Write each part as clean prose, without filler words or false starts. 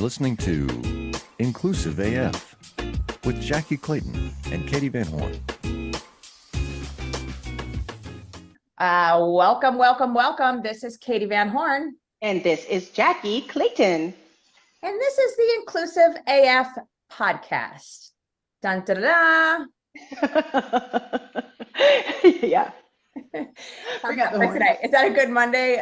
listening to Inclusive AF with Jackye Clayton and Katee Van Horn. Welcome. This is Katee Van Horn. And this is Jackye Clayton. And this is the Inclusive AF podcast. Dun, da, da, da. Yeah. Today. Is that a good Monday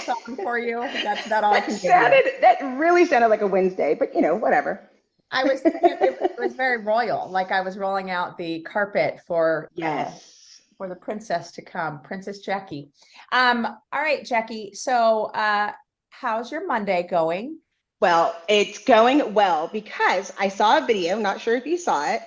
song for you? That's not all I can do. That really sounded like a Wednesday, but whatever. It was very royal. Like I was rolling out the carpet for for the princess to come, Princess Jackye. All right, Jackye. So how's your Monday going? Well, it's going well because I saw a video, not sure if you saw it.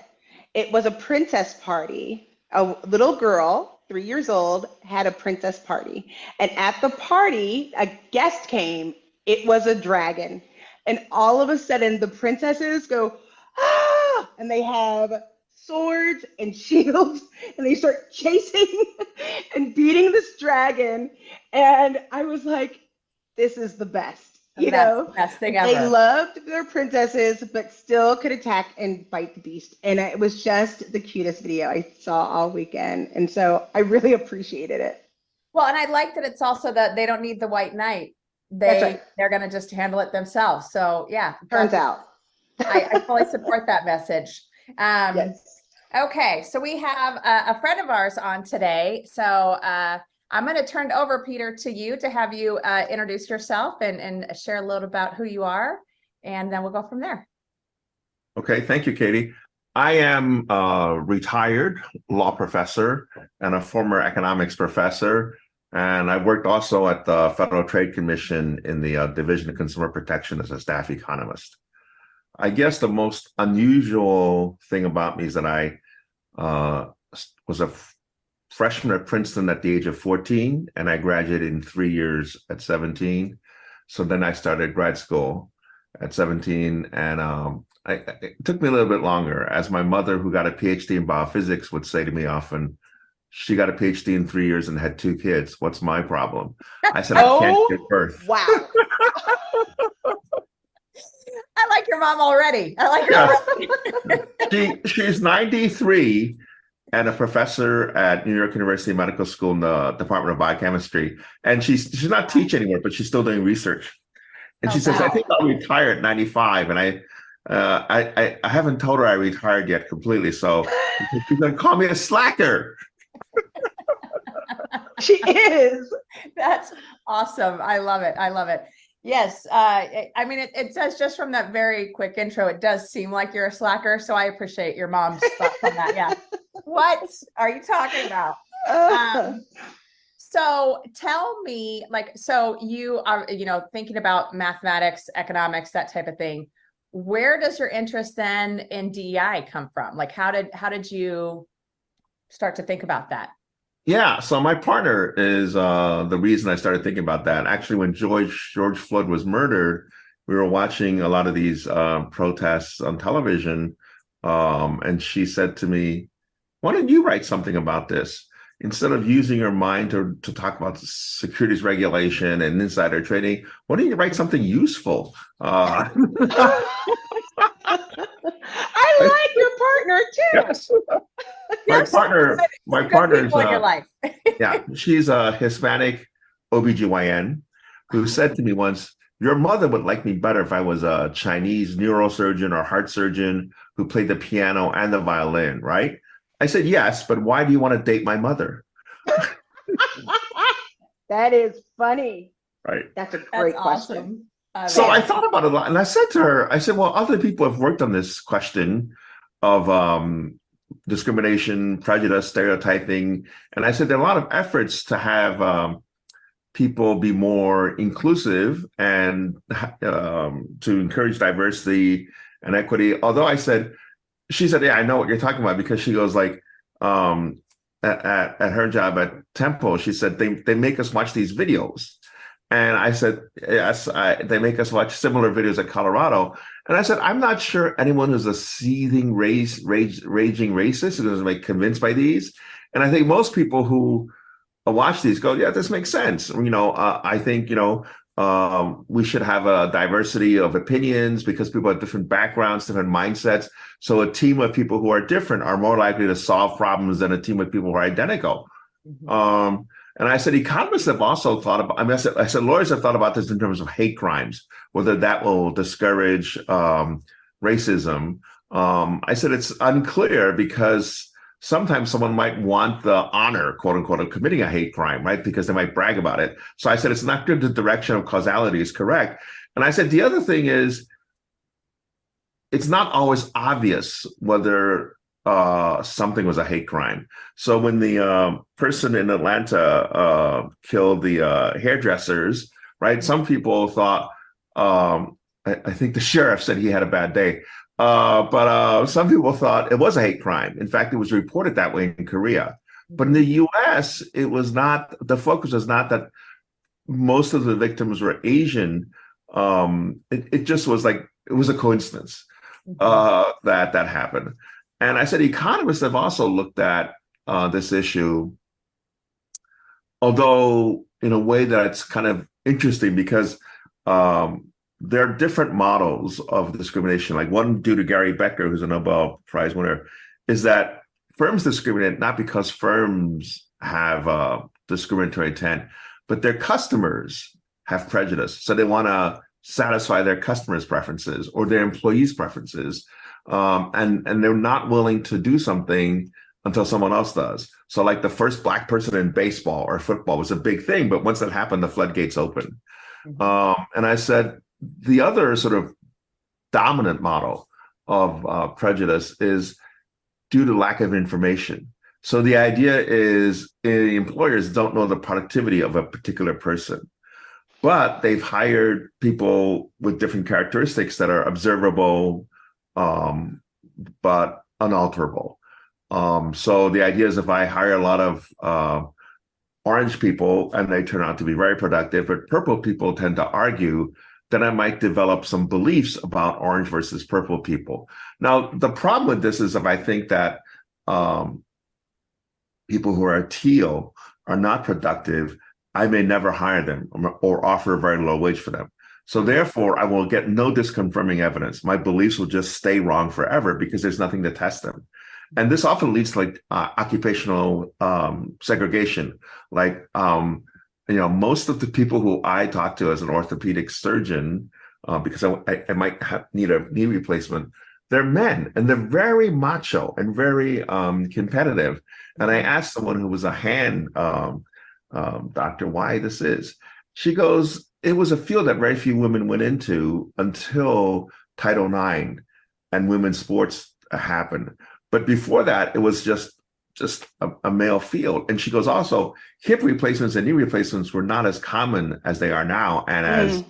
It was a princess party. A little girl, 3 years old, had a princess party. And at the party, a guest came. It was a dragon. And all of a sudden, the princesses go, ah! And they have swords and shields, and they start chasing and beating this dragon. And I was like, this is the best. Best thing ever. They loved their princesses, but still could attack and bite the beast. And it was just the cutest video I saw all weekend. And so I really appreciated it. Well, and I like that it's also that they don't need the white knight. That's right. They're going to just handle it themselves. So yeah. Turns out. I fully support that message. Yes. Okay, so we have a friend of ours on today. So I'm going to turn it over, Peter, to you to have you introduce yourself and share a little about who you are, and then we'll go from there. Okay, thank you, Katee. I am a retired law professor and a former economics professor, and I worked also at the Federal Trade Commission in the Division of Consumer Protection as a staff economist. I guess the most unusual thing about me is that I was a freshman at Princeton at the age of 14, and I graduated in 3 years at 17. So then I started grad school at 17, and it took me a little bit longer. As my mother, who got a PhD in biophysics, would say to me often, she got a PhD in 3 years and had 2 kids. What's my problem? I said, I can't give birth. Wow. I like your mom already. I like her already. She's 93 and a professor at New York University Medical School in the Department of Biochemistry. And she's not teaching anymore, but she's still doing research. And she says, I think I'll retire at 95. And I haven't told her I retired yet completely. So she's going to call me a slacker. She is. That's awesome. I love it. Yes. I mean, it does, just from that very quick intro, it does seem like you're a slacker. So I appreciate your mom's thoughts on that. Yeah. What are you talking about? So tell me, so you are, thinking about mathematics, economics, that type of thing. Where does your interest then in DEI come from? Like, how did you start to think about that? Yeah, so my partner is the reason I started thinking about that. Actually, when George Floyd was murdered, we were watching a lot of these protests on television, and she said to me, why don't you write something about this? Instead of using your mind to talk about securities regulation and insider trading, why don't you write something useful? I like your partner too. Yes. My partner's in your life. Yeah, she's a Hispanic OBGYN who said to me once, your mother would like me better if I was a Chinese neurosurgeon or heart surgeon who played the piano and the violin, right? I said, yes, but why do you want to date my mother? That is funny. Right. That's a great question. Awesome. So I thought about it a lot, and I said to her, well, other people have worked on this question of discrimination, prejudice, stereotyping. And I said there are a lot of efforts to have people be more inclusive and to encourage diversity and equity. Although she said, yeah, I know what you're talking about, because she goes like, at her job at Temple, she said, they make us watch these videos. And I said, yes, they make us watch similar videos at Colorado. And I said, I'm not sure anyone who's a seething raging racist is going to be convinced by these. And I think most people who watch these go, yeah, this makes sense. I think, we should have a diversity of opinions because people have different backgrounds, different mindsets. So a team of people who are different are more likely to solve problems than a team of people who are identical. And I said, economists have also thought about, I said, lawyers have thought about this in terms of hate crimes, whether that will discourage racism. I said, it's unclear because sometimes someone might want the honor, quote unquote, of committing a hate crime, right? Because they might brag about it. So I said, it's not good. The direction of causality is correct. And I said, the other thing is, it's not always obvious whether something was a hate crime. So when the person in Atlanta killed the hairdressers, right? Some people thought, I think the sheriff said he had a bad day. But some people thought it was a hate crime. In fact, it was reported that way in Korea. But in the US, it was not, the focus was not that most of the victims were Asian. It just was like, it was a coincidence that happened. And I said, economists have also looked at this issue, although in a way that's kind of interesting because there are different models of discrimination. Like one due to Gary Becker, who's a Nobel Prize winner, is that firms discriminate not because firms have discriminatory intent, but their customers have prejudice. So they want to satisfy their customers' preferences or their employees' preferences. And they're not willing to do something until someone else does. So like the first Black person in baseball or football was a big thing, but once that happened, the floodgates opened. And I said, the other sort of dominant model of prejudice is due to lack of information. So the idea is employers don't know the productivity of a particular person, but they've hired people with different characteristics that are observable, but unalterable. So the idea is if I hire a lot of orange people and they turn out to be very productive, but purple people tend to argue, then I might develop some beliefs about orange versus purple people. Now, the problem with this is if I think that people who are teal are not productive, I may never hire them or offer a very low wage for them. So therefore, I will get no disconfirming evidence. My beliefs will just stay wrong forever because there's nothing to test them. And this often leads to like occupational segregation. Like, most of the people who I talk to as an orthopedic surgeon, because I might need a knee replacement, they're men and they're very macho and very competitive. And I asked someone who was a hand doctor why this is. She goes, it was a field that very few women went into until Title IX and women's sports happened. But before that, it was just a male field. And she goes, also, hip replacements and knee replacements were not as common as they are now and as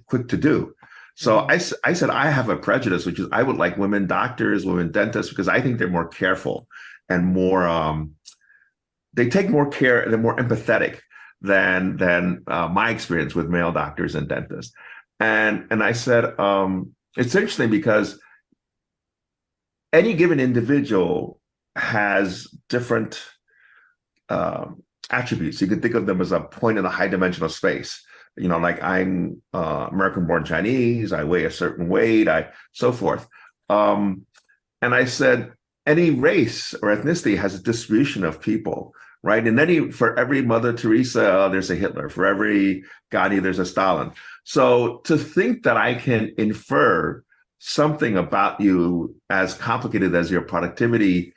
quick to do. So I said, I have a prejudice, which is I would like women doctors, women dentists, because I think they're more careful and more, they take more care, they're more empathetic than my experience with male doctors and dentists. And I said, it's interesting because any given individual has different attributes. You can think of them as a point in a high dimensional space. Like I'm American-born Chinese, I weigh a certain weight, so forth. And I said, any race or ethnicity has a distribution of people, right? And for every Mother Teresa, there's a Hitler. For every Gandhi, there's a Stalin. So to think that I can infer something about you as complicated as your productivity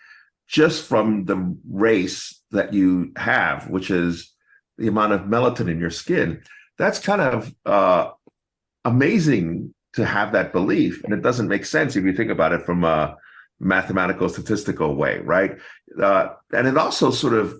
just from the race that you have, which is the amount of melatonin in your skin, that's kind of amazing to have that belief. And it doesn't make sense if you think about it from a mathematical, statistical way, right? And it also sort of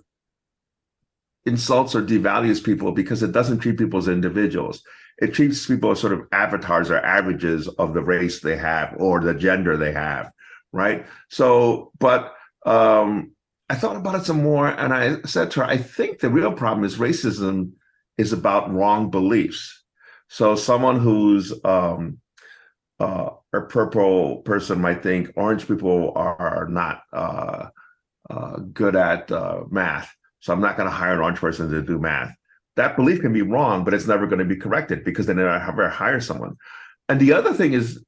insults or devalues people because it doesn't treat people as individuals. It treats people as sort of avatars or averages of the race they have or the gender they have, right? So, but I thought about it some more and I said to her, I think the real problem is racism is about wrong beliefs. So someone who's a purple person might think orange people are not good at math. So I'm not going to hire an orange person to do math. that belief can be wrong, but it's never going to be corrected because they never hire someone. And the other thing is,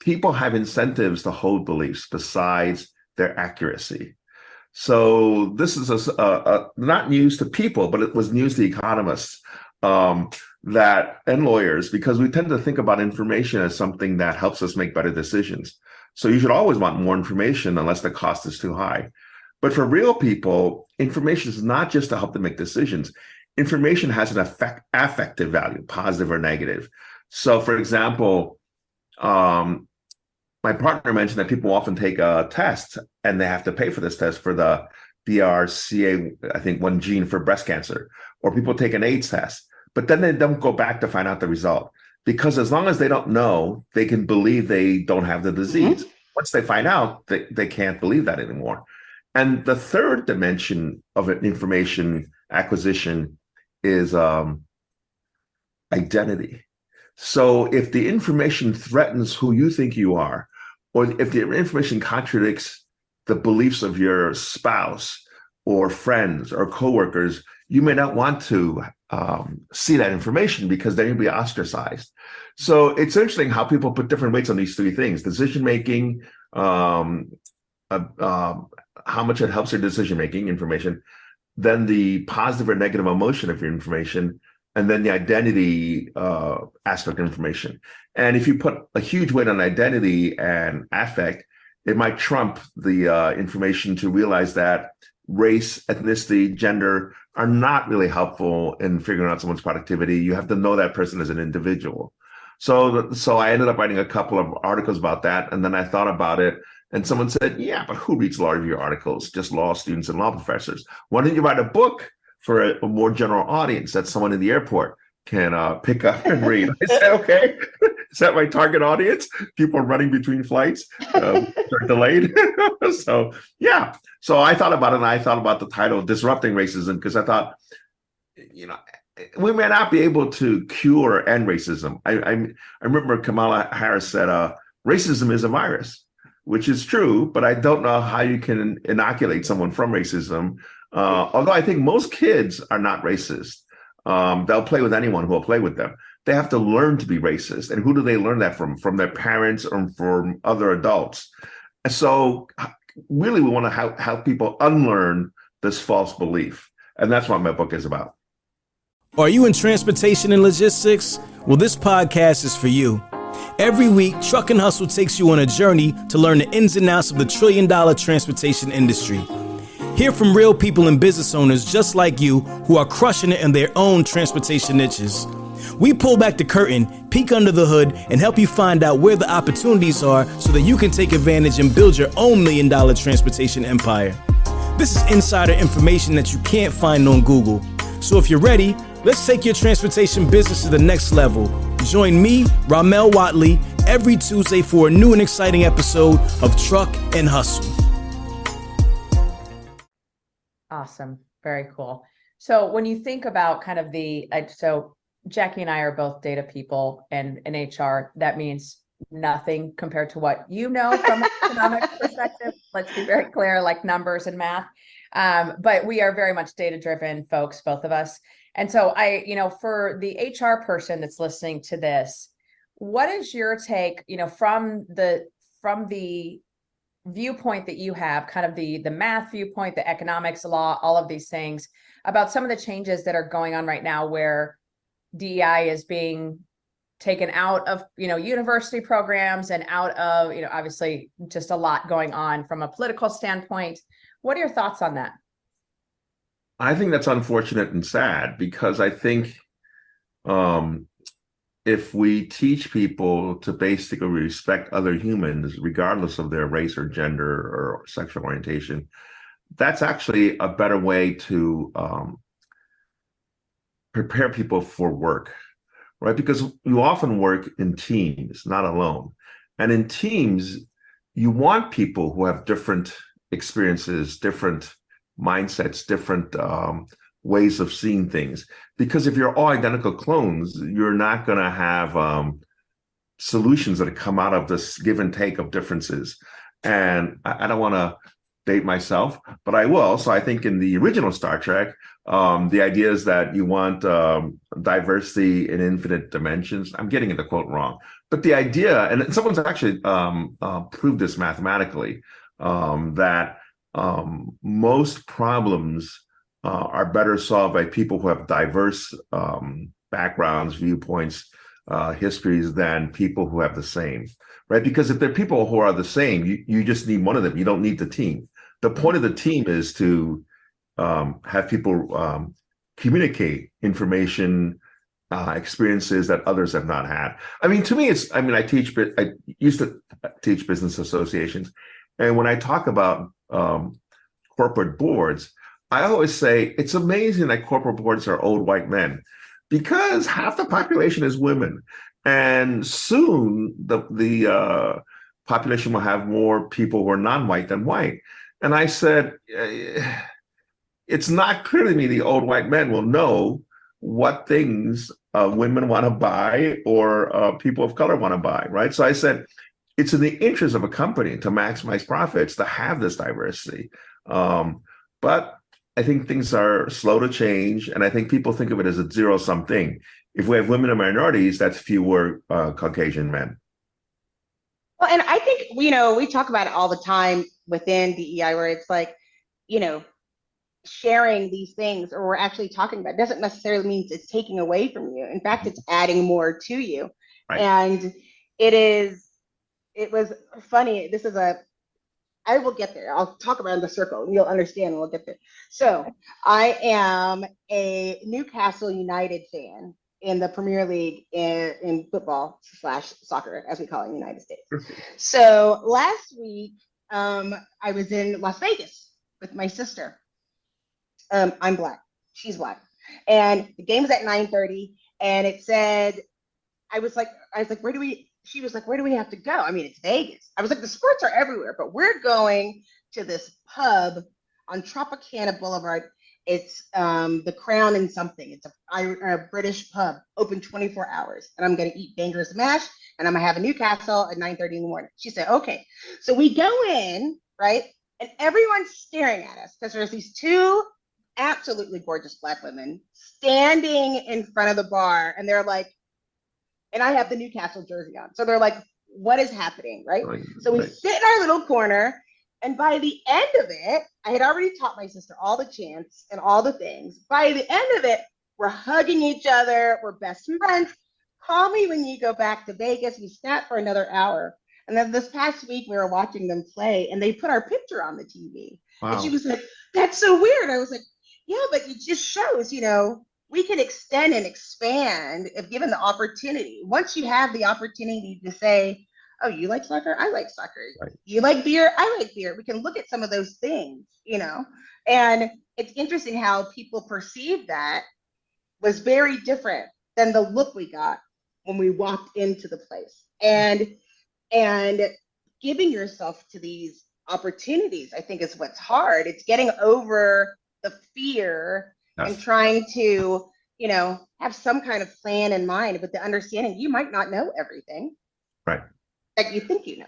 people have incentives to hold beliefs besides their accuracy. So this is not news to people, but it was news to economists and lawyers, because we tend to think about information as something that helps us make better decisions. So you should always want more information unless the cost is too high. But for real people, information is not just to help them make decisions. Information has an affective value, positive or negative. So, for example, my partner mentioned that people often take a test and they have to pay for this test for the BRCA, I think, one gene for breast cancer, or people take an AIDS test, but then they don't go back to find out the result, because as long as they don't know, they can believe they don't have the disease. Mm-hmm. Once they find out, they can't believe that anymore. And the third dimension of information acquisition is identity. So if the information threatens who you think you are, or if the information contradicts the beliefs of your spouse or friends or coworkers, you may not want to see that information, because then you'll be ostracized. So it's interesting how people put different weights on these three things: decision-making, how much it helps your decision-making information, then the positive or negative emotion of your information, and then the identity aspect of information. And if you put a huge weight on identity and affect, it might trump the information to realize that race, ethnicity, gender are not really helpful in figuring out someone's productivity. You have to know that person as an individual. So I ended up writing a couple of articles about that. And then I thought about it, and someone said, yeah, but who reads law review articles? Just law students and law professors. Why don't you write a book for a more general audience that someone in the airport can pick up and read? I said, okay, is that my target audience? People running between flights, they're delayed. So, yeah. So I thought about it, and I thought about the title, Disrupting Racism, because I thought, we may not be able to cure or end racism. I remember Kamala Harris said, racism is a virus, which is true, but I don't know how you can inoculate someone from racism. Although I think most kids are not racist. They'll play with anyone who will play with them. They have to learn to be racist. And who do they learn that from? From their parents or from other adults. And so really we want to help people unlearn this false belief. And that's what my book is about. Are you in transportation and logistics? Well, this podcast is for you. Every week, Truck and Hustle takes you on a journey to learn the ins and outs of the trillion-dollar transportation industry. Hear from real people and business owners just like you who are crushing it in their own transportation niches. We pull back the curtain, peek under the hood, and help you find out where the opportunities are so that you can take advantage and build your own million-dollar transportation empire. This is insider information that you can't find on Google. So if you're ready, let's take your transportation business to the next level. Join me, Ramel Watley, every Tuesday for a new and exciting episode of Truck and Hustle. Awesome. Very cool. So when you think about kind of so Jackye and I are both data people, and in HR, that means nothing compared to what you know from an economic perspective. Let's be very clear, like numbers and math. But we are very much data-driven folks, both of us. And so for the HR person that's listening to this, what is your take, from the viewpoint that you have, kind of the math viewpoint, the economics, law, all of these things, about some of the changes that are going on right now where DEI is being taken out of, university programs and out of, obviously just a lot going on from a political standpoint. What are your thoughts on that? I think that's unfortunate and sad, because I think if we teach people to basically respect other humans, regardless of their race or gender or sexual orientation, that's actually a better way to prepare people for work, right? Because you often work in teams, not alone. And in teams, you want people who have different experiences, different mindsets, different ways of seeing things. Because if you're all identical clones, you're not going to have solutions that come out of this give and take of differences. And I don't want to date myself, but I will. So I think in the original Star Trek, the idea is that you want diversity in infinite dimensions. I'm getting the quote wrong, but the idea, and someone's actually proved this mathematically, that most problems are better solved by people who have diverse backgrounds, viewpoints, histories than people who have the same, right? Because if they're people who are the same, you just need one of them. You don't need the team. The point of the team is to have people communicate information, experiences that others have not had. I mean, to me, I used to teach business associations. And when I talk about corporate boards, I always say it's amazing that corporate boards are old white men, because half the population is women. And soon the population will have more people who are non-white than white. And I said, it's not clear to me the old white men will know what things women want to buy or people of color want to buy, right? So I said, it's in the interest of a company to maximize profits to have this diversity. But I think things are slow to change, and I think people think of it as a zero-sum thing. If we have women and minorities, that's fewer Caucasian men. Well, and I think, we talk about it all the time within DEI, where it's like, sharing these things, or we're actually talking about, doesn't necessarily mean it's taking away from you. In fact, it's adding more to you. Right. And it was funny. I will get there. I'll talk about the circle and you'll understand, and we'll get there. So I am a Newcastle United fan in the Premier League in football / soccer, as we call it in the United States. So last week, I was in Las Vegas with my sister. I'm Black. She's Black. And the game was at 9:30, and it said, I was like, she was like, where do we have to go? I mean, it's Vegas. I was like, the sports are everywhere, but we're going to this pub on Tropicana Boulevard. It's the Crown and something. It's a British pub, open 24 hours. And I'm going to eat Bangor's mash, and I'm going to have a Newcastle at 9:30 in the morning. She said, okay. So we go in, right? And everyone's staring at us because there's these two absolutely gorgeous Black women standing in front of the bar. And they're like, and I have the Newcastle jersey on. So they're like, what is happening, right? So we sit in our little corner, and by the end of it, I had already taught my sister all the chants and all the things. By the end of it, we're hugging each other. We're best friends. Call me when you go back to Vegas. We sat for another hour. And then this past week, we were watching them play, and they put our picture on the TV. Wow. And she was like, that's so weird. I was like, yeah, but it just shows, we can extend and expand if given the opportunity. Once you have the opportunity to say, oh, you like soccer? I like soccer. Right. You like beer? I like beer. We can look at some of those things, and it's interesting how people perceive that was very different than the look we got when we walked into the place. And giving yourself to these opportunities, I think, is what's hard. It's getting over the fear and trying to, have some kind of plan in mind, but the understanding you might not know everything. Right. That you think you know.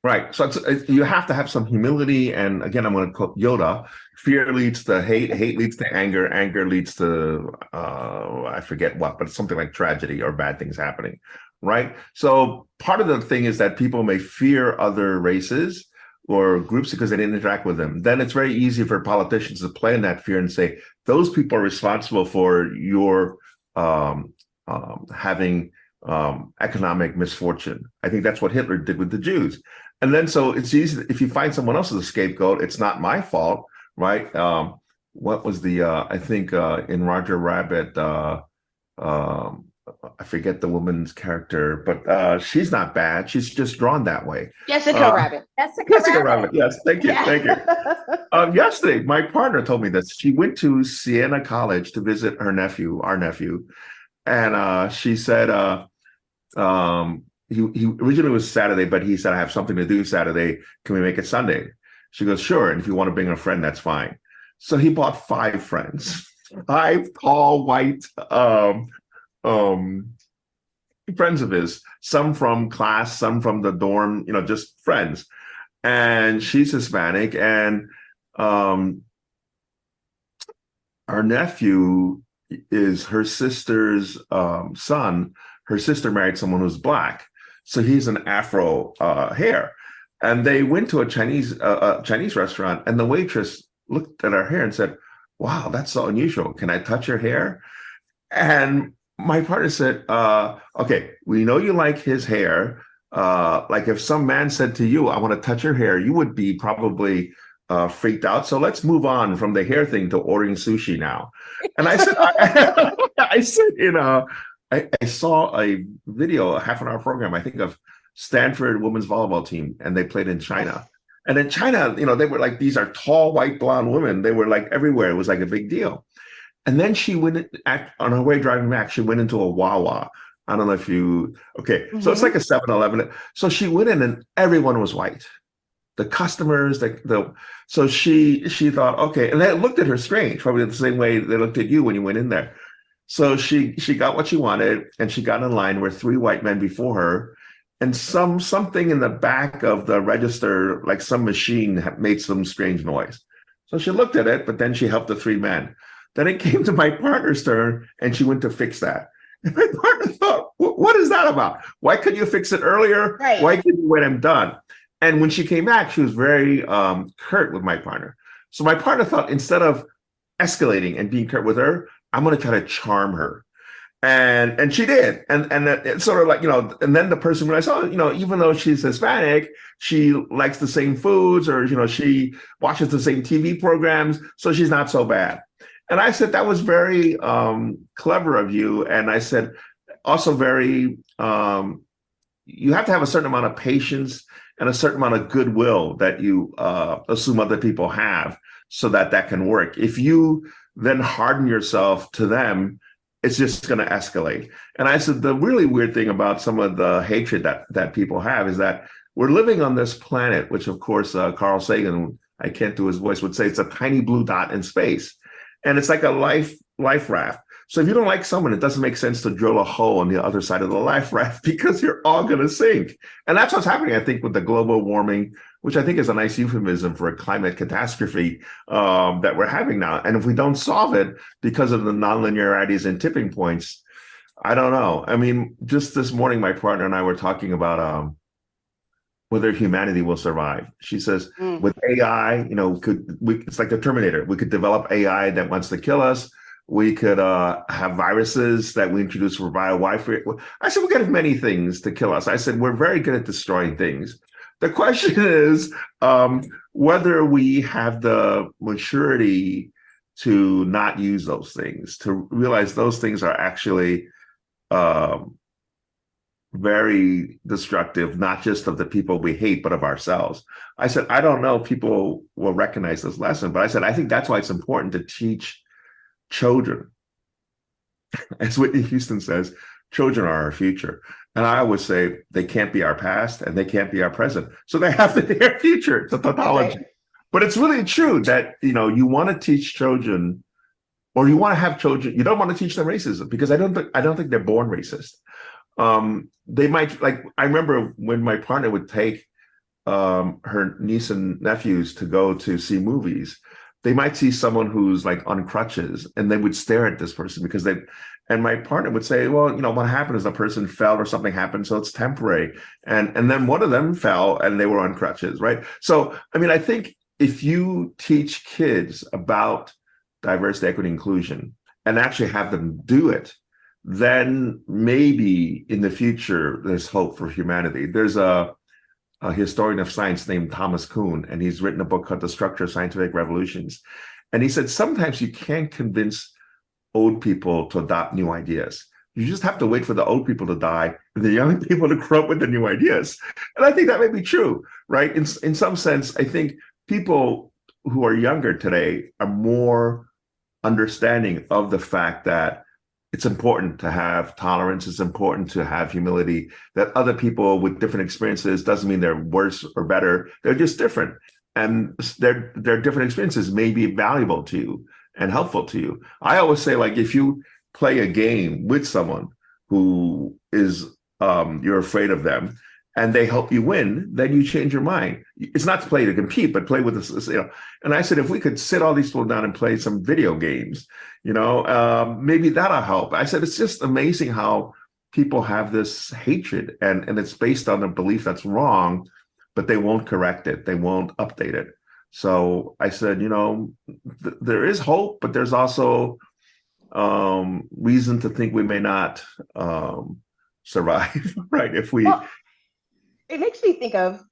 Right. So you have to have some humility. And again, I'm going to quote Yoda: fear leads to hate, hate leads to anger, anger leads to, I forget what, but it's something like tragedy or bad things happening. Right. So part of the thing is that people may fear other races or groups because they didn't interact with them. Then it's very easy for politicians to play in that fear and say, those people are responsible for your having economic misfortune. I think that's what Hitler did with the Jews. And then so it's easy, if you find someone else as a scapegoat, it's not my fault, right? What was the, I think in Roger Rabbit, I forget the woman's character, but she's not bad. She's just drawn that way. Jessica Rabbit. Jessica Rabbit. Yes, thank you, thank you. Yesterday, my partner told me this. She went to Siena College to visit our nephew, and she said he originally was Saturday, but he said, I have something to do Saturday. Can we make it Sunday? She goes, sure. And if you want to bring a friend, that's fine. So he bought 5 friends, 5 tall, white, friends of his, some from class, some from the dorm, just friends. and she's Hispanic, and our nephew is her sister's son. Her sister married someone who's Black, so he's an Afro hair. And they went to a Chinese restaurant, and the waitress looked at our hair and said, "Wow, that's so unusual. Can I touch your hair?" And my partner said, "Okay, we know you like his hair. Like if some man said to you, 'I want to touch your hair,' you would be probably freaked out. So let's move on from the hair thing to ordering sushi now." And I said, I said, I saw a video, a half-an-hour program, I think, of Stanford women's volleyball team, and they played in China. And in China, they were like, these are tall, white, blonde women. They were like everywhere. It was like a big deal. And then she went on her way driving back, she went into a Wawa. I don't know if so it's like a 7-Eleven. So she went in and everyone was white. The customers, so she thought, okay, and they looked at her strange, probably the same way they looked at you when you went in there. So she got what she wanted, and she got in line with 3 white men before her, and something in the back of the register, like some machine, made some strange noise. So she looked at it, but then she helped the 3 men. Then it came to my partner's turn, and she went to fix that. And my partner thought, what is that about? Why couldn't you fix it earlier? Right. Why couldn't you wait? I'm done. And when she came back, she was very curt with my partner. So my partner thought, instead of escalating and being curt with her, I'm going to try to charm her. And she did. And it's sort of like, and then the person, when I saw, even though she's Hispanic, she likes the same foods, or, she watches the same TV programs. So she's not so bad. And I said, that was very clever of you. And I said, also very, you have to have a certain amount of patience and a certain amount of goodwill that you assume other people have, so that can work. If you then harden yourself to them, it's just going to escalate. And I said, the really weird thing about some of the hatred that people have is that we're living on this planet, which of course, Carl Sagan, I can't do his voice, would say it's a tiny blue dot in space. And it's like a life raft. So if you don't like someone, it doesn't make sense to drill a hole on the other side of the life raft, because you're all going to sink. And that's what's happening, I think, with the global warming, which I think is a nice euphemism for a climate catastrophe that we're having now. And if we don't solve it because of the nonlinearities and tipping points, I don't know. I mean, just this morning, my partner and I were talking about whether humanity will survive. She says, with AI, it's like the Terminator. We could develop AI that wants to kill us. We could have viruses that we introduce for bio-warfare. I said, we could have many things to kill us. I said, we're very good at destroying things. The question is whether we have the maturity to not use those things, to realize those things are actually very destructive, not just of the people we hate, but of ourselves. I said, I don't know if people will recognize this lesson, but I said, I think that's why it's important to teach children. As Whitney Houston says, children are our future. And I always say they can't be our past and they can't be our present. So they have to be our future. It's a tautology. Okay. But it's really true that, you want to teach children, or you want to have children, you don't want to teach them racism, because I don't think they're born racist. They might, like, I remember when my partner would take her niece and nephews to go to see movies, they might see someone who's like on crutches, and they would stare at this person and my partner would say, well, what happened is the person fell or something happened, so it's temporary. And then one of them fell and they were on crutches, right? So, I mean, I think if you teach kids about diversity, equity, inclusion, and actually have them do it, then maybe in the future, there's hope for humanity. There's a historian of science named Thomas Kuhn, and he's written a book called The Structure of Scientific Revolutions. And he said, sometimes you can't convince old people to adopt new ideas. You just have to wait for the old people to die and the young people to grow up with the new ideas. And I think that may be true, right? In some sense, I think people who are younger today are more understanding of the fact that it's important to have tolerance. It's important to have humility, that other people with different experiences doesn't mean they're worse or better. They're just different. And their different experiences may be valuable to you and helpful to you. I always say, like, if you play a game with someone who is, you're afraid of them, and they help you win, then you change your mind. It's not to play to compete, but play with this, And I said, if we could sit all these people down and play some video games, maybe that'll help. I said, it's just amazing how people have this hatred, and it's based on a belief that's wrong, but they won't correct it. They won't update it. So I said, there is hope, but there's also reason to think we may not survive, right? If we... Well, it makes me think of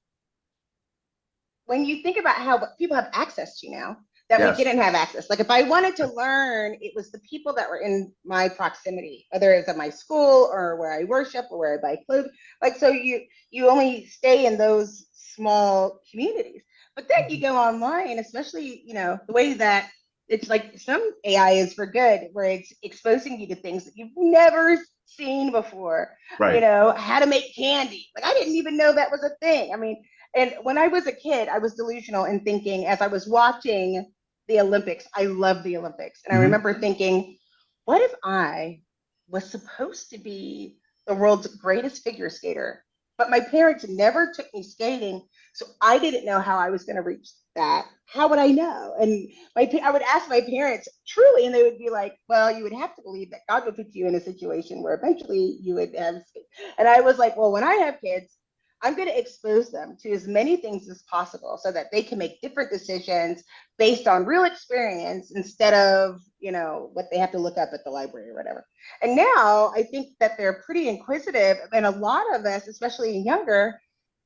when you think about how people have access to now that Yes. we didn't have access. Like if I wanted to learn, it was the people that were in my proximity, whether it's at my school or where I worship or where I buy clothes. Like, so you only stay in those small communities. But then you go online, especially, the way that it's like some AI is for good, where it's exposing you to things that you've never seen before. Right. How to make candy. Like I didn't even know that was a thing. I mean, and when I was a kid, I was delusional in thinking, as I was watching the Olympics, I love the Olympics. And I remember thinking, what if I was supposed to be the world's greatest figure skater, but my parents never took me skating, so I didn't know how I was going to reach that. How would I know? And I would ask my parents truly, and they would be like, well, you would have to believe that God would put you in a situation where eventually you would have. And I was like, well, when I have kids, I'm going to expose them to as many things as possible so that they can make different decisions based on real experience instead of, what they have to look up at the library or whatever. And now I think that they're pretty inquisitive, and a lot of us, especially younger,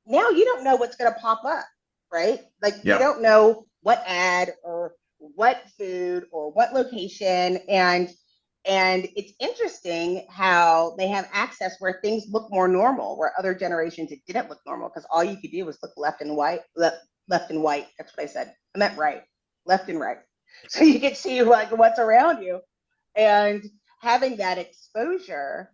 now you don't know what's going to pop up, right? Like you don't know what ad or what food or what location, and it's interesting how they have access where things look more normal, where other generations it didn't look normal because all you could do was look left and white. That's what I said. I meant right, left and right. So you could see like what's around you, and having that exposure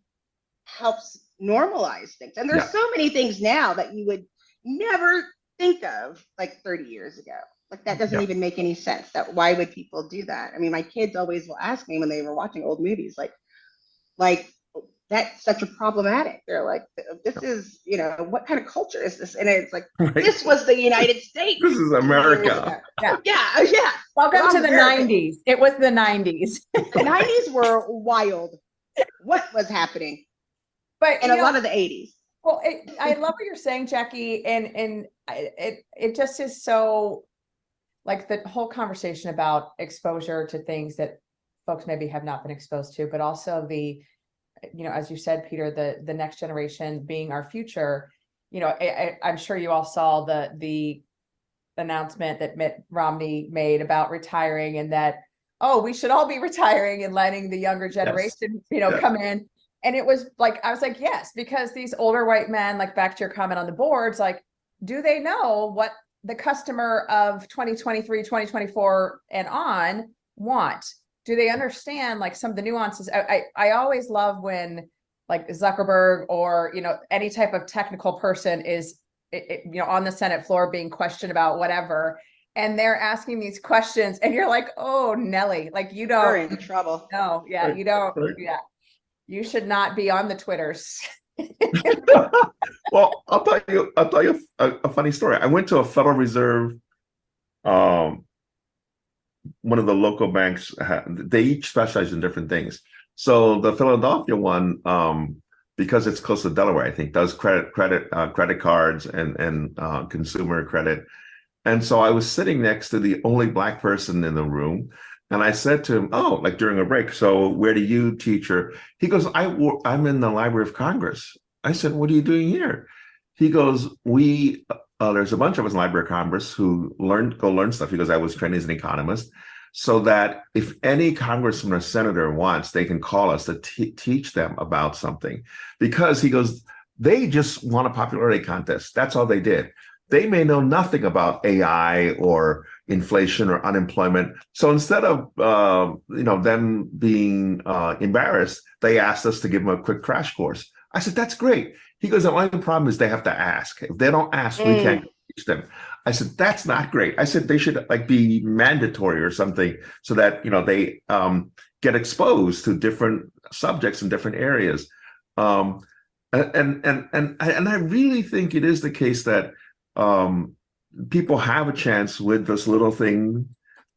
helps normalize things. And there's so many things now that you would never think of like 30 years ago. Like that doesn't even make any sense. That why would people do that? I mean, my kids always will ask me when they were watching old movies, like that's such a problematic. They're like, this is, what kind of culture is this? And it's like, this was the United States. This is America. Yeah. Welcome to the 90s. It was the 90s. The 90s were wild. What was happening? But and a lot of the 80s. Well, I love what you're saying, Jackye, and it just is so, like the whole conversation about exposure to things that folks maybe have not been exposed to, but also the, as you said, Peter, the next generation being our future. I'm sure you all saw the announcement that Mitt Romney made about retiring, and that, we should all be retiring and letting the younger generation, come in. And it was like, I was like, yes, because these older white men, like back to your comment on the boards, like, do they know what the customer of 2023, 2024 and on want? Do they understand like some of the nuances? I always love when like Zuckerberg or, any type of technical person is, on the Senate floor being questioned about whatever, and they're asking these questions and you're like, oh, Nelly, like you don't. You're in trouble. No, yeah, you don't. Yeah. You should not be on the Twitters. Well, I'll tell you a funny story. I went to a Federal Reserve, one of the local banks. They each specialize in different things. So the Philadelphia one, because it's close to Delaware, I think, does credit cards and consumer credit. And so I was sitting next to the only Black person in the room. And I said to him, like during a break, so where do you teach? Or he goes, I'm in the Library of Congress. I said, what are you doing here? He goes, there's a bunch of us in the Library of Congress who go learn stuff. He goes, I was trained as an economist, so that if any congressman or senator wants, they can call us to teach them about something. Because he goes, they just want a popularity contest. That's all they did. They may know nothing about AI or inflation or unemployment. So instead of them being embarrassed, they asked us to give them a quick crash course. I said, that's great. He goes, the only problem is they have to ask. If they don't ask, we can't teach them. I said, that's not great. I said they should be mandatory or something so that they get exposed to different subjects in different areas. And I really think it is the case that people have a chance with this little thing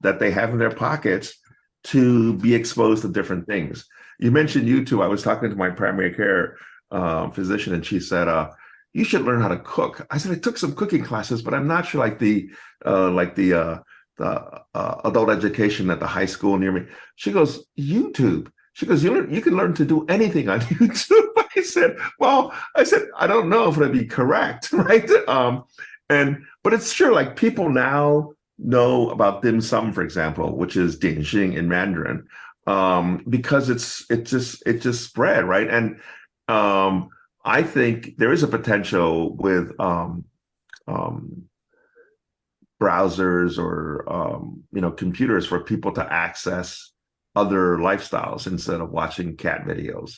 that they have in their pockets to be exposed to different things. You mentioned YouTube. I was talking to my primary care physician, and she said, "You should learn how to cook." I said, "I took some cooking classes, but I'm not sure like the adult education at the high school near me." She goes, "YouTube." She goes, "You can learn to do anything on YouTube." I said, I don't know if it'd be correct, right? But it's sure, like people now know about dim sum, for example, which is Dianxing in Mandarin, because it just spread, right? And I think there is a potential with browsers or computers for people to access other lifestyles instead of watching cat videos.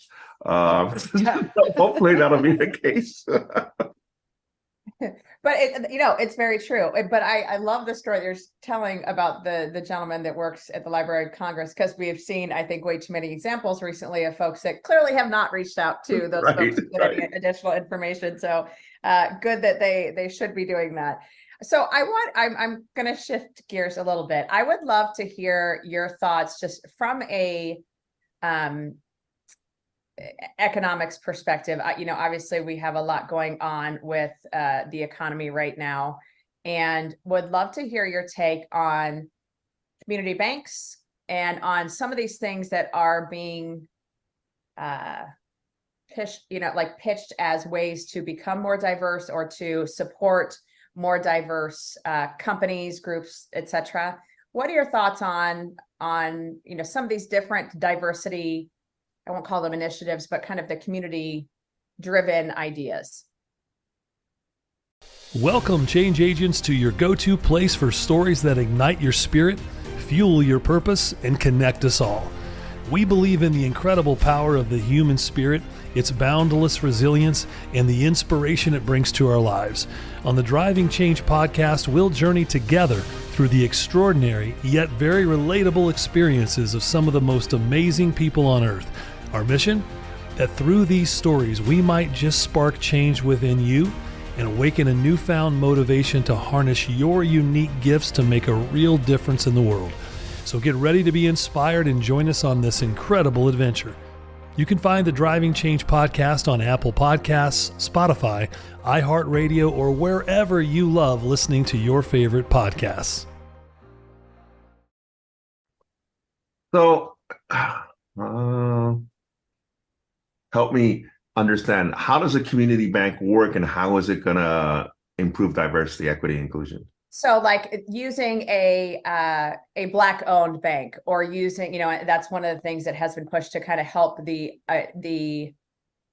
Hopefully that'll be the case. But it's very true. But I love the story you're telling about the gentleman that works at the Library of Congress, because we have seen, I think, way too many examples recently of folks that clearly have not reached out to those folks to get any additional information. So good that they should be doing that. So I'm going to shift gears a little bit. I would love to hear your thoughts just from a economics perspective. Obviously we have a lot going on with the economy right now, and would love to hear your take on community banks and on some of these things that are being pitched as ways to become more diverse or to support more diverse companies, groups, etc. What are your thoughts on some of these different diversity, I won't call them initiatives, but kind of the community-driven ideas? Welcome, change agents, to your go-to place for stories that ignite your spirit, fuel your purpose, and connect us all. We believe in the incredible power of the human spirit, its boundless resilience, and the inspiration it brings to our lives. On the Driving Change podcast, we'll journey together through the extraordinary yet very relatable experiences of some of the most amazing people on earth. Our mission? That through these stories, we might just spark change within you and awaken a newfound motivation to harness your unique gifts to make a real difference in the world. So get ready to be inspired and join us on this incredible adventure. You can find the Driving Change podcast on Apple Podcasts, Spotify, iHeartRadio, or wherever you love listening to your favorite podcasts. So, help me understand, how does a community bank work, and how is it going to improve diversity, equity, and inclusion? So like using a Black-owned bank, or using, that's one of the things that has been pushed to kind of help the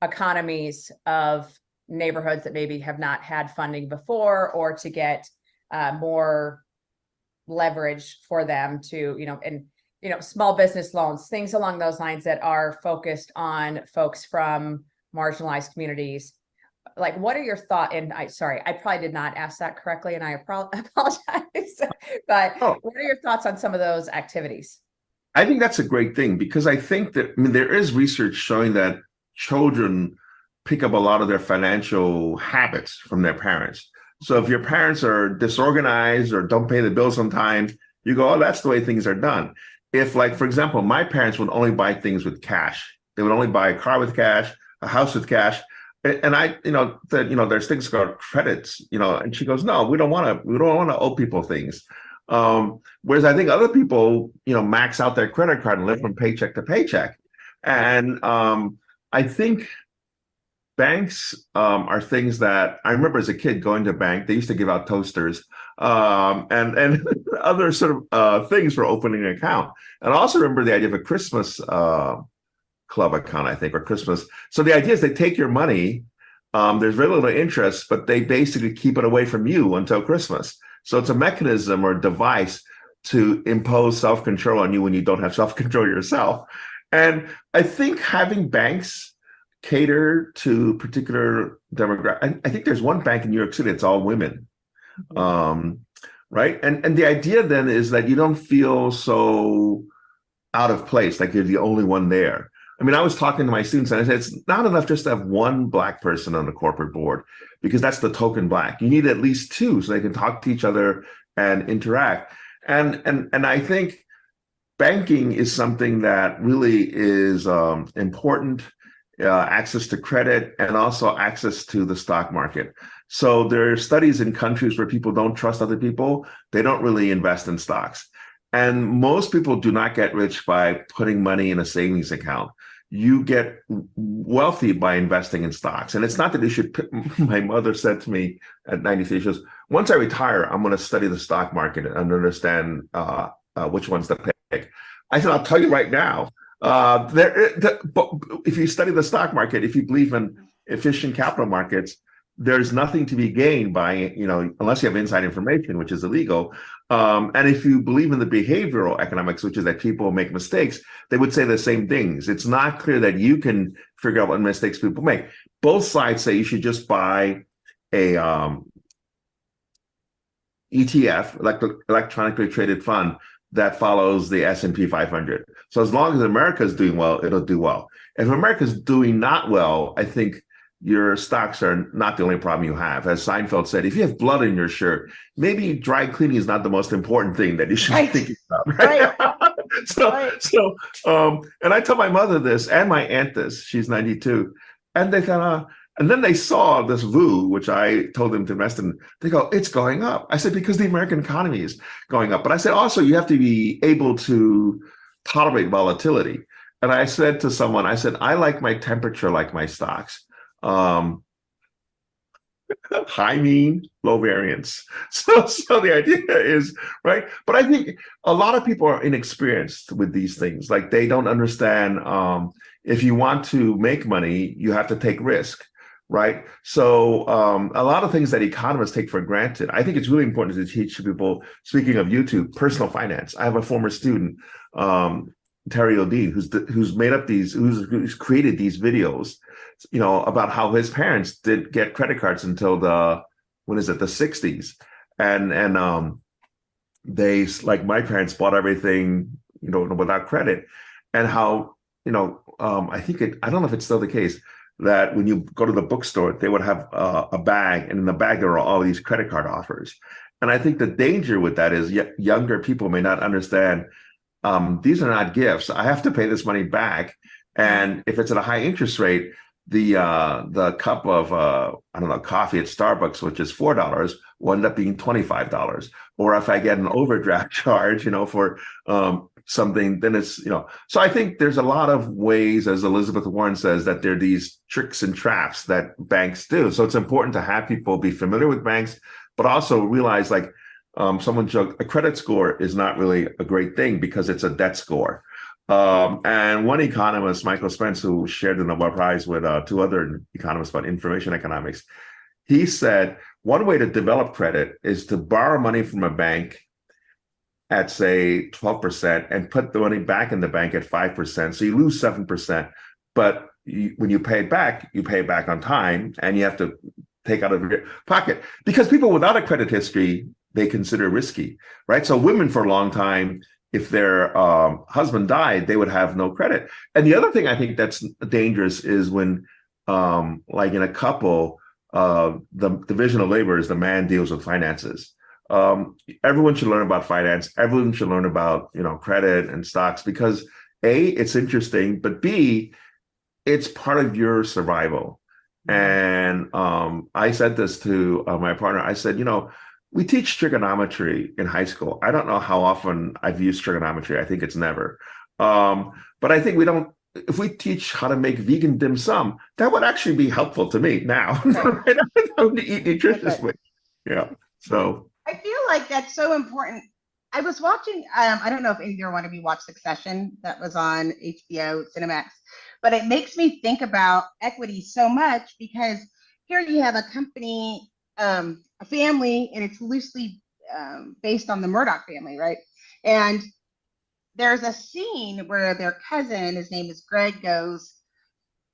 economies of neighborhoods that maybe have not had funding before, or to get more leverage for them to, small business loans, things along those lines that are focused on folks from marginalized communities. Like, what are your thoughts? And I probably did not ask that correctly, and I apologize. But what are your thoughts on some of those activities? I think that's a great thing, because I think that, there is research showing that children pick up a lot of their financial habits from their parents. So if your parents are disorganized or don't pay the bills on time, you go, oh, that's the way things are done. If, like, for example, my parents would only buy things with cash. They would only buy a car with cash, a house with cash. And I, there's things called credits, and she goes, no, we don't want to owe people things. Whereas I think other people, max out their credit card and live from paycheck to paycheck. And I think banks are things that I remember as a kid going to a bank. They used to give out toasters and other sort of things for opening an account. And I also remember the idea of a Christmas club account, I think, or Christmas. So the idea is they take your money, there's very little interest, but they basically keep it away from you until Christmas. So it's a mechanism or device to impose self-control on you when you don't have self-control yourself. And I think having banks cater to particular demographic, I think there's one bank in New York City, it's all women, right? And the idea then is that you don't feel so out of place, like you're the only one there. I mean, I was talking to my students and I said, it's not enough just to have one Black person on the corporate board because that's the token Black. You need at least two so they can talk to each other and interact. And I think banking is something that really is important, access to credit and also access to the stock market. So there are studies in countries where people don't trust other people. They don't really invest in stocks. And most people do not get rich by putting money in a savings account. You get wealthy by investing in stocks. And it's not that you should pick. My mother said to me at 93, she goes, once I retire, I'm going to study the stock market and understand which ones to pick. I said, I'll tell you right now, if you study the stock market, if you believe in efficient capital markets, there's nothing to be gained by, unless you have inside information, which is illegal. And if you believe in the behavioral economics, which is that people make mistakes, they would say the same things. It's not clear that you can figure out what mistakes people make. Both sides say you should just buy a ETF, like the electronically traded fund that follows the S&P 500. So as long as America is doing well, it'll do well. If America is doing not well, I think your stocks are not the only problem you have. As Seinfeld said, if you have blood in your shirt, maybe dry cleaning is not the most important thing that you should be thinking about. Right? And I tell my mother this and my aunt this, she's 92, and they thought, and then they saw this VU, which I told them to invest in. They go, it's going up. I said, because the American economy is going up. But I said, also, you have to be able to tolerate volatility. And I said to someone, I said, I like my temperature like my stocks. High mean, low variance. So the idea is, right? But I think a lot of people are inexperienced with these things. Like they don't understand if you want to make money, you have to take risk, right? So a lot of things that economists take for granted, I think it's really important to teach people, speaking of YouTube, personal finance. I have a former student, Terry O'Dean, who's made up these, who's created these videos, about how his parents did get credit cards until the 60s. And they, like my parents, bought everything, without credit. And how, I don't know if it's still the case, that when you go to the bookstore, they would have a bag, and in the bag, there are all these credit card offers. And I think the danger with that is younger people may not understand, these are not gifts. I have to pay this money back. And if it's at a high interest rate, the cup of coffee at Starbucks, which is $4, will end up being $25. Or if I get an overdraft charge, for something, then it's, So I think there's a lot of ways, as Elizabeth Warren says, that there are these tricks and traps that banks do. So it's important to have people be familiar with banks, but also realize, like someone joked, a credit score is not really a great thing because it's a debt score. And one economist, Michael Spence, who shared the Nobel Prize with two other economists about information economics, he said one way to develop credit is to borrow money from a bank at, say, 12% and put the money back in the bank at 5%. So you lose 7%. But when you pay it back on time, and you have to take out of your pocket. Because people without a credit history, they consider risky, right? So women for a long time, if their husband died, they would have no credit. And the other thing I think that's dangerous is when, like in a couple, the division of labor is the man deals with finances. Everyone should learn about finance. Everyone should learn about, credit and stocks, because A, it's interesting, but B, it's part of your survival. And I said this to my partner. I said, we teach trigonometry in high school. I don't know how often I've used trigonometry. I think it's never. But I think if we teach how to make vegan dim sum, that would actually be helpful to me now. I don't to eat nutritiously. Yeah. So I feel like that's so important. I was watching, I don't know if either one of you watched Succession, that was on HBO Cinemax, but it makes me think about equity so much, because here you have a company, a family, and it's loosely based on the Murdoch family, right? And there's a scene where their cousin, his name is Greg, goes,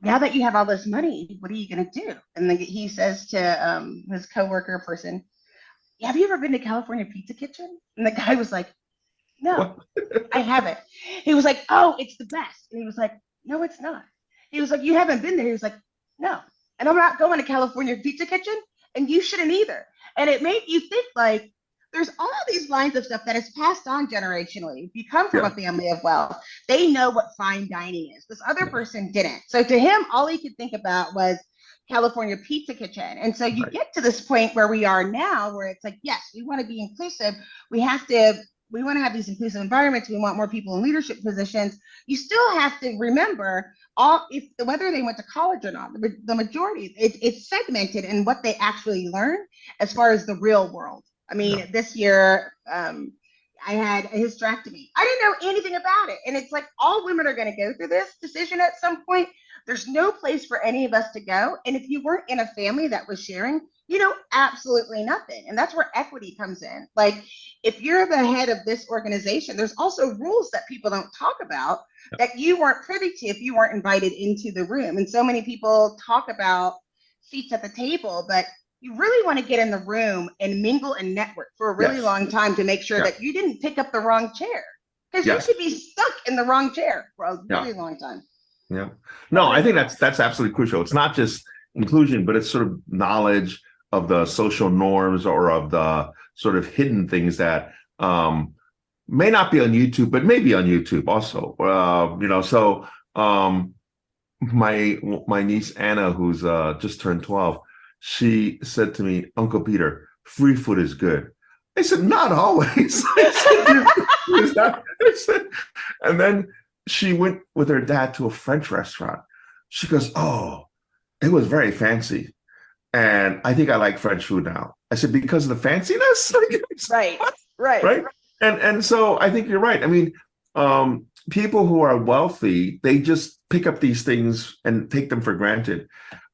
now that you have all this money, what are you going to do? And then he says to his coworker person, have you ever been to California Pizza Kitchen? And the guy was like, no, I haven't. He was like, oh, it's the best. And he was like, no, it's not. He was like, you haven't been there. He was like, no. And I'm not going to California Pizza Kitchen, and you shouldn't either. And it made you think like, there's all these lines of stuff that is passed on generationally. If you come from a family of wealth, they know what fine dining is. This other person didn't. So to him, all he could think about was California Pizza Kitchen. And so you get to this point where we are now, where it's like, yes, we want to be inclusive. We want to have these inclusive environments. We want more people in leadership positions. You still have to remember whether they went to college or not, the majority, it's segmented in what they actually learn as far as the real world. I mean, this year, I had a hysterectomy. I didn't know anything about it. And it's like, all women are going to go through this decision at some point. There's no place for any of us to go. And if you weren't in a family that was sharing, you know absolutely nothing. And that's where equity comes in. Like, if you're the head of this organization, there's also rules that people don't talk about that you weren't privy to if you weren't invited into the room. And so many people talk about seats at the table, but you really want to get in the room and mingle and network for a really long time to make sure that you didn't pick up the wrong chair, because you could be stuck in the wrong chair for a really long time. Yeah. No, I think that's absolutely crucial. It's not just inclusion, but it's sort of knowledge of the social norms or of the sort of hidden things that may not be on YouTube, but may be on YouTube also. So my niece Anna, who's just turned 12, she said to me, Uncle Peter, free food is good. I said, not always. And then she went with her dad to a French restaurant. She goes, oh, it was very fancy. And I think I like French food now. I said, because of the fanciness? Right. And so I think you're right. I mean, people who are wealthy, they just pick up these things and take them for granted.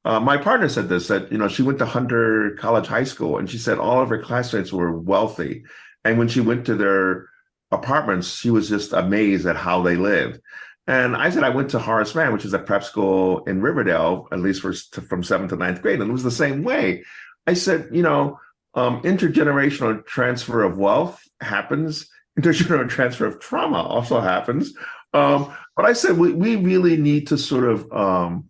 My partner said this, that, she went to Hunter College High School, and she said all of her classmates were wealthy. And when she went to their apartments, she was just amazed at how they lived. And I said, I went to Horace Mann, which is a prep school in Riverdale, at least from 7th to 9th grade. And it was the same way. I said, intergenerational transfer of wealth happens. Intergenerational transfer of trauma also happens. But I said, we really need to sort of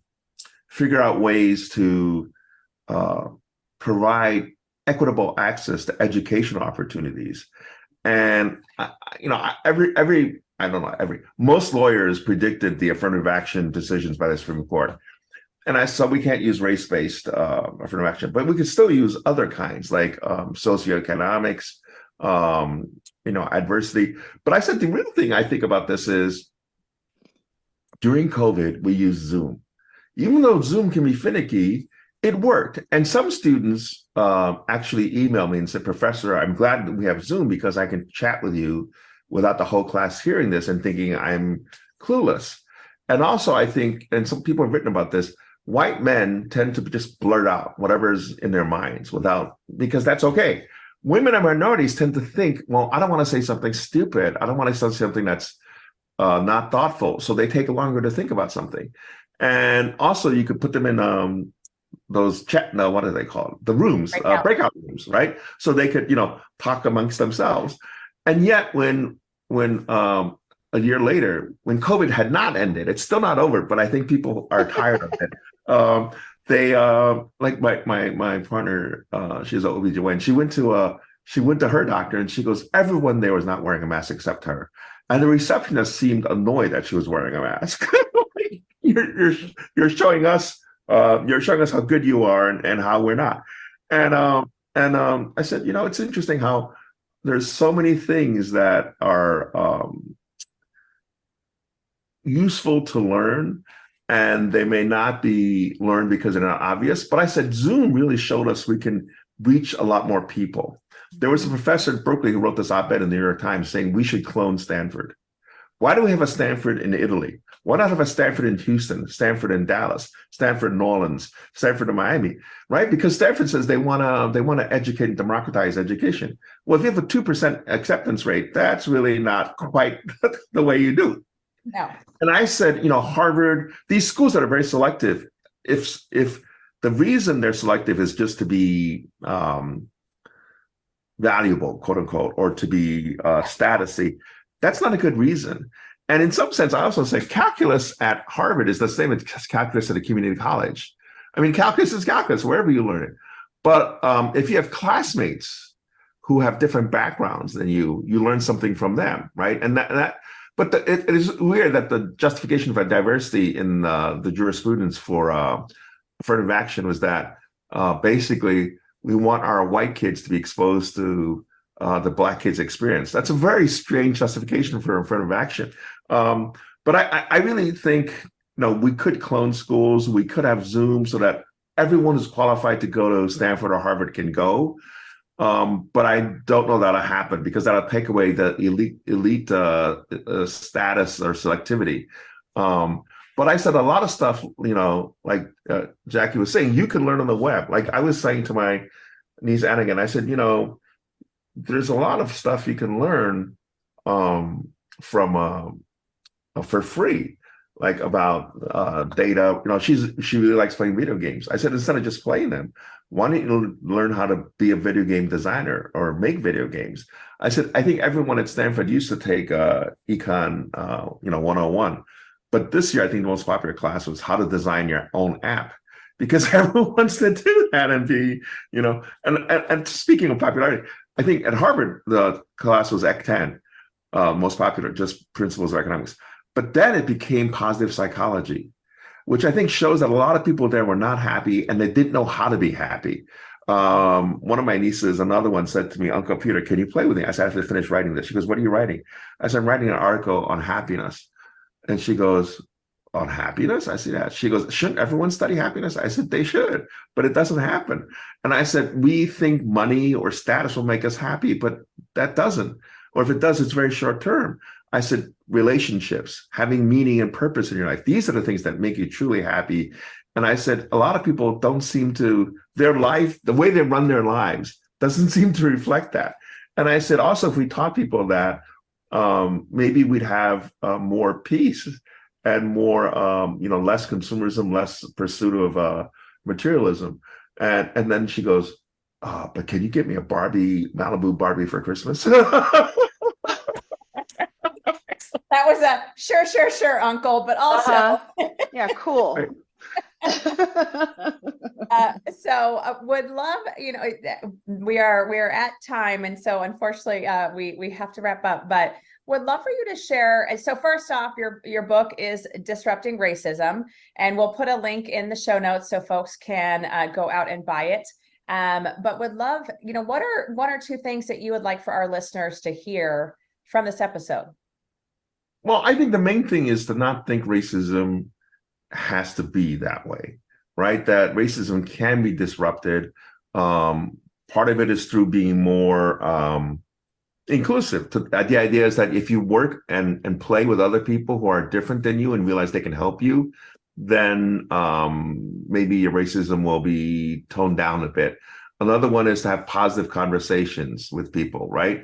figure out ways to provide equitable access to educational opportunities. And, most lawyers predicted the affirmative action decisions by the Supreme Court. And I said, we can't use race-based affirmative action, but we could still use other kinds like socioeconomics, adversity. But I said, the real thing I think about this is during COVID, we used Zoom. Even though Zoom can be finicky, it worked. And some students actually emailed me and said, Professor, I'm glad that we have Zoom because I can chat with you without the whole class hearing this and thinking I'm clueless. And also, I think, and some people have written about this, white men tend to just blurt out whatever's in their minds because that's okay. Women and minorities tend to think, well, I don't want to say something stupid. I don't want to say something that's not thoughtful. So they take longer to think about something. And also you could put them in those what are they called? The rooms, breakout rooms, right? So they could, talk amongst themselves. And yet when a year later, when COVID had not ended, it's still not over, but I think people are tired of it. They like my partner, she's an OBGYN. She went to her doctor and she goes, everyone there was not wearing a mask except her. And the receptionist seemed annoyed that she was wearing a mask. You're showing us how good you are and how we're not. And I said, it's interesting how there's so many things that are useful to learn, and they may not be learned because they're not obvious. But I said, Zoom really showed us we can reach a lot more people. There was a professor at Berkeley who wrote this op-ed in the New York Times saying we should clone Stanford. Why do we have a Stanford in Italy? Why not have a Stanford in Houston, Stanford in Dallas, Stanford in New Orleans, Stanford in Miami, right? Because Stanford says they want to educate and democratize education. Well, if you have a 2% acceptance rate, that's really not quite the way you do it. No. And I said, Harvard, these schools that are very selective, if the reason they're selective is just to be valuable, quote unquote, or to be statusy, that's not a good reason. And in some sense, I also say calculus at Harvard is the same as calculus at a community college. I mean, calculus is calculus wherever you learn it. But if you have classmates who have different backgrounds than you learn something from them, right? And it is weird that the justification for diversity in the jurisprudence for affirmative action was that basically we want our white kids to be exposed to the Black kids' experience. That's a very strange justification for affirmative action. But I really think, we could clone schools. We could have Zoom so that everyone who's qualified to go to Stanford or Harvard can go. But I don't know that'll happen because that'll take away the elite status or selectivity. But I said a lot of stuff, like Jackye was saying, you can learn on the web. Like I was saying to my niece Anagan, I said, there's a lot of stuff you can learn from for free, like about data. She really likes playing video games. I said, instead of just playing them, why don't you learn how to be a video game designer or make video games? I said, I think everyone at Stanford used to take Econ 101. But this year, I think the most popular class was how to design your own app, because everyone wants to do that and be, and speaking of popularity, I think at Harvard, the class was Ec 10, most popular, just principles of economics. But then it became positive psychology, which I think shows that a lot of people there were not happy and they didn't know how to be happy. One of my nieces, another one, said to me, Uncle Peter, can you play with me? I said, I have to finish writing this. She goes, what are you writing? I said, I'm writing an article on happiness. And she goes, on happiness? I said, yeah. She goes, shouldn't everyone study happiness? I said, they should, but it doesn't happen. And I said, we think money or status will make us happy, but that doesn't. Or if it does, it's very short term. I said, relationships, having meaning and purpose in your life. These are the things that make you truly happy. And I said, a lot of people don't seem to, their life, the way they run their lives doesn't seem to reflect that. And I said, also, if we taught people that, maybe we'd have more peace and more, less consumerism, less pursuit of materialism. And then she goes, but can you get me a Malibu Barbie for Christmas? That was a sure, uncle, but also. Yeah, cool. Would love, we are at time. And so unfortunately, we have to wrap up, but would love for you to share. So first off, your book is Disrupting Racism, and we'll put a link in the show notes so folks can go out and buy it. But would love, what are one or two things that you would like for our listeners to hear from this episode? Well, I think the main thing is to not think racism has to be that way, right? That racism can be disrupted. Part of it is through being more inclusive. The idea is that if you work and play with other people who are different than you and realize they can help you, then maybe your racism will be toned down a bit. Another one is to have positive conversations with people, right?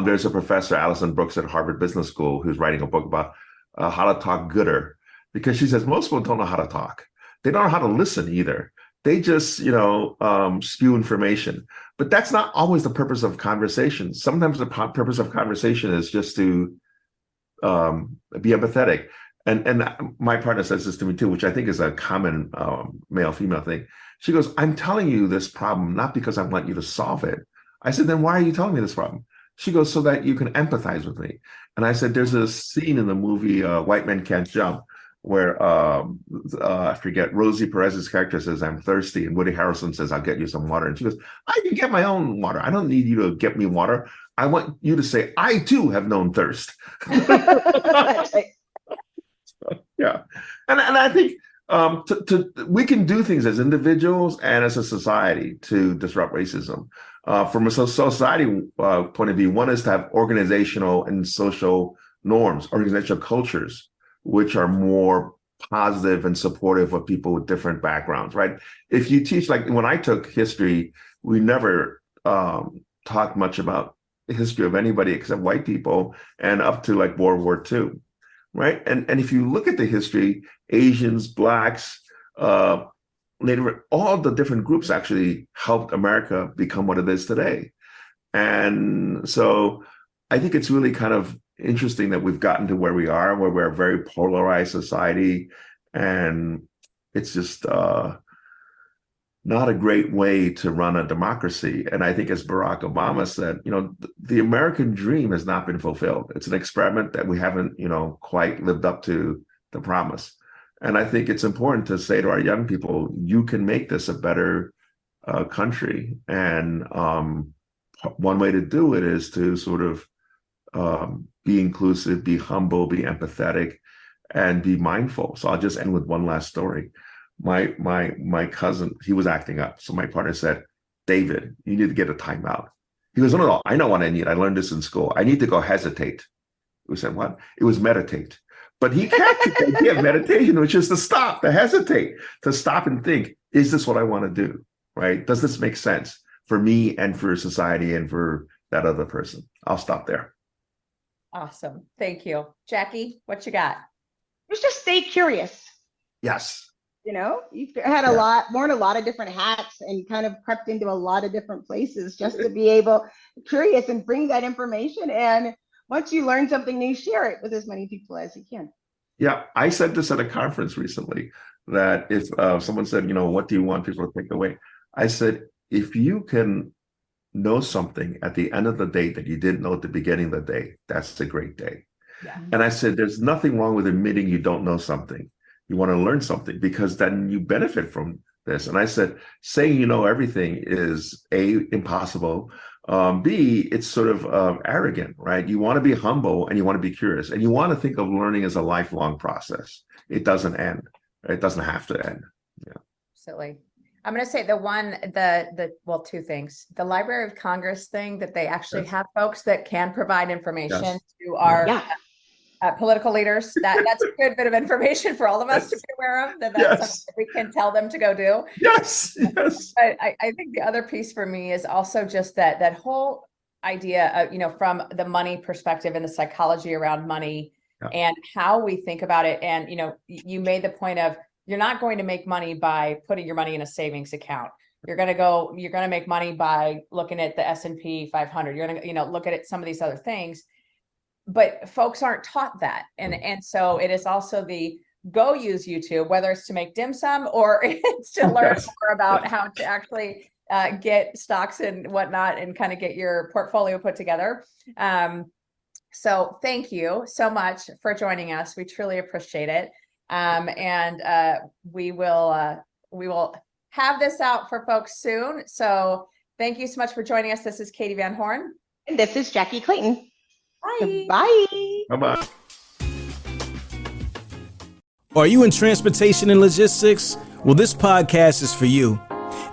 There's a professor, Alison Brooks at Harvard Business School, who's writing a book about how to talk gooder, because she says most people don't know how to talk. They don't know how to listen either. They just, spew information. But that's not always the purpose of conversation. Sometimes the purpose of conversation is just to be empathetic. And my partner says this to me too, which I think is a common male-female thing. She goes, I'm telling you this problem not because I want you to solve it. I said, then why are you telling me this problem? She goes, so that you can empathize with me. And I said, there's a scene in the movie White Men Can't Jump where I forget, Rosie Perez's character says, I'm thirsty. And Woody Harrelson says, I'll get you some water. And she goes, I can get my own water. I don't need you to get me water. I want you to say, I too have known thirst. Yeah. And I think we can do things as individuals and as a society to disrupt racism. From a society point of view, one is to have organizational and social norms, organizational cultures, which are more positive and supportive of people with different backgrounds, right? If you teach, like when I took history, we never talked much about the history of anybody except white people and up to like World War II. Right. And if you look at the history, Asians, Blacks, Native, all the different groups actually helped America become what it is today. And so I think it's really kind of interesting that we've gotten to where we are, where we're a very polarized society, and it's just not a great way to run a democracy. And I think, as Barack Obama said, the American dream has not been fulfilled. It's an experiment that we haven't, quite lived up to the promise. And I think it's important to say to our young people, you can make this a better country. And one way to do it is to sort of be inclusive, be humble, be empathetic, and be mindful. So I'll just end with one last story. My cousin, he was acting up. So my partner said, David, you need to get a timeout. He goes, no, I know what I need. I learned this in school. I need to go hesitate. We said, what? It was meditate. But he captured the idea of meditation, which is to stop, to hesitate, to stop and think, is this what I want to do, right? Does this make sense for me and for society and for that other person? I'll stop there. Awesome. Thank you. Jackye, what you got? Just stay curious. Yes. You've had worn a lot of different hats and kind of crept into a lot of different places just to be curious and bring that information. And once you learn something new, share it with as many people as you can. Yeah, I said this at a conference recently, that if someone said, what do you want people to take away? I said, if you can know something at the end of the day that you didn't know at the beginning of the day, that's a great day. Yeah. And I said, there's nothing wrong with admitting you don't know something. You want to learn something, because then you benefit from this. And I said, saying you know everything is A, impossible. B, it's sort of arrogant, right? You want to be humble and you want to be curious, and you want to think of learning as a lifelong process. It doesn't end. It doesn't have to end. Yeah. Absolutely. I'm going to say two things. The Library of Congress thing, that they actually have folks that can provide information to our political leaders. That's a good bit of information for all of us to be aware of. That's something that we can tell them to go do. Yes. But I think the other piece for me is also just that whole idea of, from the money perspective and the psychology around money and how we think about it. And, you made the point of, you're not going to make money by putting your money in a savings account. You're going to make money by looking at the S&P 500. You're going to, look at some of these other things. But folks aren't taught that. And so it is also the go use YouTube, whether it's to make dim sum or it's to learn more about how to actually get stocks and whatnot and kind of get your portfolio put together. So thank you so much for joining us. We truly appreciate it. And we will have this out for folks soon. So thank you so much for joining us. This is Katee Van Horn. And this is Jackye Clayton. Bye. Bye. Bye-bye. Are you in transportation and logistics? Well, this podcast is for you.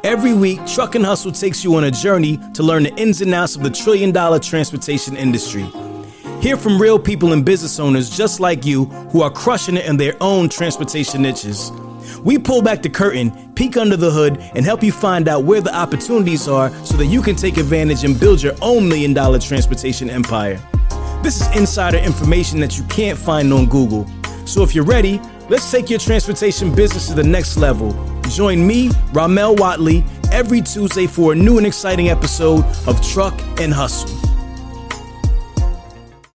Every week, Truck and Hustle takes you on a journey to learn the ins and outs of the trillion-dollar transportation industry. Hear from real people and business owners just like you who are crushing it in their own transportation niches. We pull back the curtain, peek under the hood, and help you find out where the opportunities are so that you can take advantage and build your own $1 million transportation empire. This is insider information that you can't find on Google. So if you're ready, let's take your transportation business to the next level. Join me, Ramel Watley, every Tuesday for a new and exciting episode of Truck and Hustle.